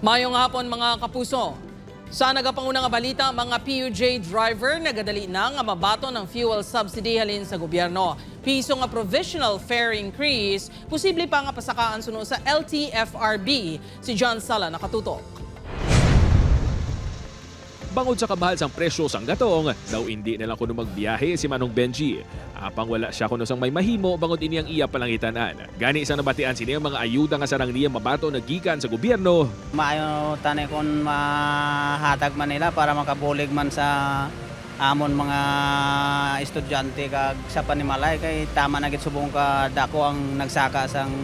Mayong hapon mga kapuso. Sa nagapangunang balita, mga PUJ driver nagadali na nga mabato ng fuel subsidy halin sa gobyerno. Piso nga provisional fare increase, posible pa nga pasakaan suno sa LTFRB. Si John Sala nakatutok. Bangod sa kamahal sang presyo sang gatong, daw hindi na lang kuno magbiyahe si Manong Benji. Apang wala siya kuno sang may mahimo bangod ini ang iya palangitanan. Gani isang nabatian sini ang mga ayuda nga sarang niya mabato nagikan sa gobyerno. Maayo tanay kon mahatag man nila para makabulig man sa amon mga estudyante kag sa panimalay kay tama na gid subong ka dako ang nagsaka sang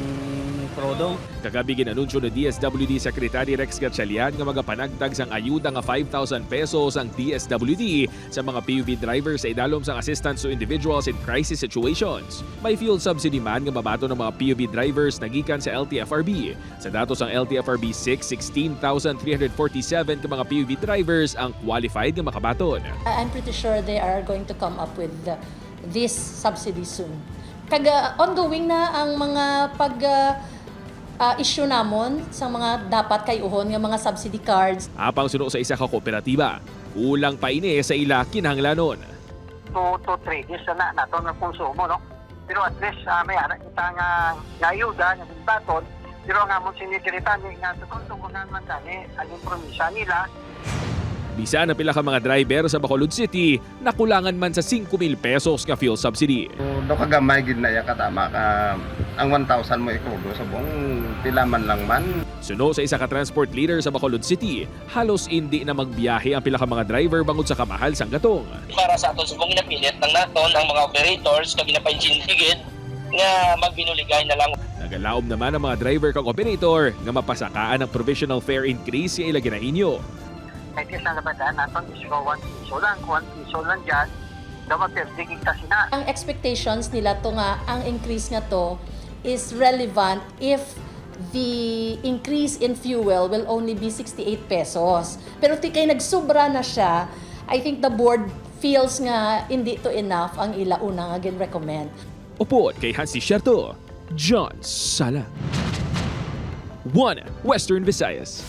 krudo. Kagabi ginanunsyo ni DSWD Secretary Rex Gatchalian nga magapanagtag sang ayuda nga 5,000 pesos ang DSWD sa mga PUV drivers sa idalom sang assistance to individuals in crisis situations. May fuel subsidy man nga mabato ng mga PUV drivers nagikan sa LTFRB. Sa datos ang LTFRB 6, 16,347 ka mga PUV drivers ang qualified nga makabaton. I'm pretty sure they are going to come up with this subsidy soon. Ongoing na ang mga issue namon sa mga dapat kayuhon nga mga subsidy cards. Apang suno sa isa ka kooperatiba, kulang pa ini sa ila kinahanglanon. 2 to 3 days na nato ng konsumo, no? Pero at least may anak kita nga ayuda, nga baton, pero nga mong sinikiritan nga sa konsumo naman tani, ang promisa nila. Bisa na pila ka mga driver sa Bacolod City, nakulangan man sa 5,000 pesos ka fuel subsidy. Do kagamay gid na ya katama ka ang 1,000 mo ikudo sa buong pila man lang man. Suno sa isa ka transport leader sa Bacolod City, halos hindi na magbiyahe ang pila ka mga driver bangod sa kamahal sang gatong. Para sa aton subong ginapilit ng naton ang mga operators kag ginapainsindigid nga magbinuligay na lang. Nagalaom naman ang mga driver kag operator nga mapasakaan ang provisional fare increase sa ila ginainyo. Kahit isa na badaan natin is 1 piso lang, 1 piso lang dyan, dapat perdigig kasi na. Ang expectations nila to nga, ang increase nga to is relevant if the increase in fuel will only be 68 pesos. Pero kay nagsubra na siya, I think the board feels nga hindi to enough ang ila una nga gin-recommend. Upod kay Hansi Sherto, John Sala. 1 Western Visayas.